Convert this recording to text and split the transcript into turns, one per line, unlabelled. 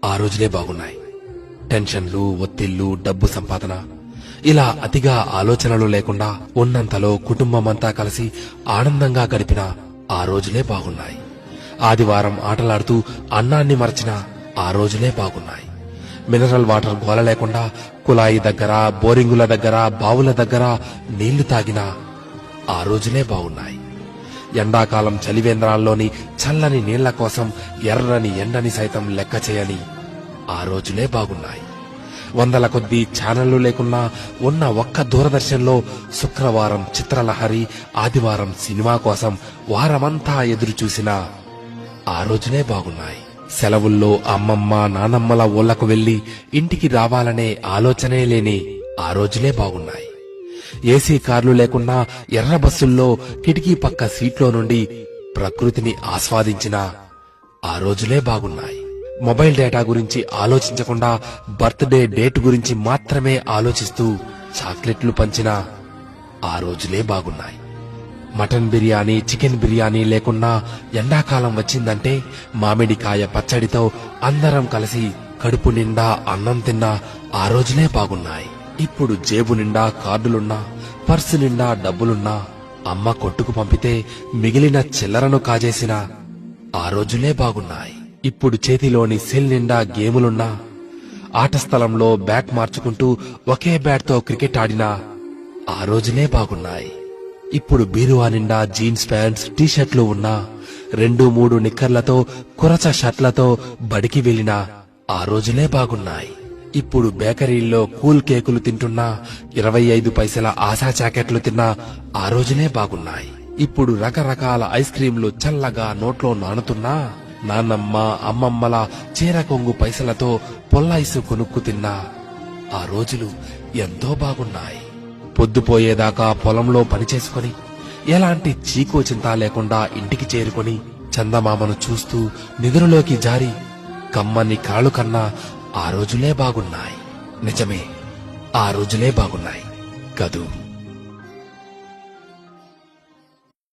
ఆ రోజులే బాగున్నాయి. టెన్షన్లు, ఒత్తిళ్లు, డబ్బు సంపాదన, ఇలా అతిగా ఆలోచనలు లేకుండా ఉన్నంతలో కుటుంబమంతా కలిసి ఆనందంగా గడిపిన ఆ రోజులే బాగున్నాయి. ఆదివారం ఆటలాడుతూ అన్నాన్ని మరచిన ఆ రోజులే బాగున్నాయి. మినరల్ వాటర్ గోల లేకుండా కుళాయి దగ్గర, బోరింగుల దగ్గర, బావుల దగ్గర నీళ్లు తాగిన ఆ రోజులే బాగున్నాయి. ఎండాకాలం చలివేంద్రాల్లోని చల్లని నీళ్ల కోసం ఎర్రని ఎండని సైతం లెక్క చేయని ఆ రోజులే బాగున్నాయి. వందల కొద్దీ ఛానళ్లు లేకున్నా ఉన్న ఒక్క దూరదర్శన్లో శుక్రవారం చిత్రలహరి, ఆదివారం సినిమా కోసం వారమంతా ఎదురు చూసిన ఆ రోజులే బాగున్నాయి. సెలవుల్లో అమ్మమ్మ, నానమ్మల ఊళ్లకు వెళ్లి ఇంటికి రావాలనే ఆలోచనే లేని ఆ రోజులే బాగున్నాయి. ఏసీ కార్లు లేకున్నా ఎర్ర బస్సుల్లో కిటికీ పక్క సీట్లో నుండి ప్రకృతిని ఆస్వాదించిన ఆ రోజులే బాగున్నాయి. మొబైల్ డేటా గురించి ఆలోచించకుండా బర్త్డే డేట్ గురించి మాత్రమే ఆలోచిస్తూ చాక్లెట్లు పంచిన ఆ రోజులే బాగున్నాయి. మటన్ బిర్యానీ, చికెన్ బిర్యానీ లేకున్నా ఎండాకాలం వచ్చిందంటే మామిడికాయ పచ్చడితో అందరం కలిసి కడుపు నిండా అన్నం తిన్న ఆ రోజులే బాగున్నాయి. ఇప్పుడు జేబు నిండా కార్డులున్నా, పర్సు నిండా డబ్బులున్నా అమ్మ కొట్టుకు పంపితే మిగిలిన చిల్లరను కాజేసిన ఆ రోజులే బాగున్నాయి. ఇప్పుడు చేతిలోని సెల్ నిండా గేములున్నా, ఆట స్థలంలో బ్యాట్ మార్చుకుంటూ ఒకే బ్యాట్తో క్రికెట్ ఆడిన ఆ రోజులే బాగున్నాయి. ఇప్పుడు బీరువా నిండా జీన్స్ ప్యాంట్స్, టీషర్ట్లు ఉన్నా 2-3 నిక్కర్లతో, కురచ షర్ట్లతో బడికి వెళ్లిన ఆ రోజులే బాగున్నాయి. ఇప్పుడు బేకరీల్లో కూల్ కేకులు తింటున్నా, 25 పైసల ఆశా జాకెట్లు తిన్నా ఆ రోజులే బాగున్నాయి. ఇప్పుడు రకరకాల ఐస్ క్రీంలు చల్లగా నోట్లో నానుతున్నా, నాన్నమ్మ, అమ్మమ్మల చీర కొంగు పైసలతో పొల్లాయిసు కొనుక్కు తిన్నా ఆ రోజులు ఎంతో బాగున్నాయి. పొద్దుపోయేదాకా పొలంలో పనిచేసుకుని ఎలాంటి చీకో చింత లేకుండా ఇంటికి చేరుకొని చందమామను చూస్తూ నిద్రలోకి జారి కమ్మని కాళ్ళు కన్నా ఆ రోజులే బాగున్నాయి. నిజమే, ఆ రోజులే బాగున్నాయి కదూ.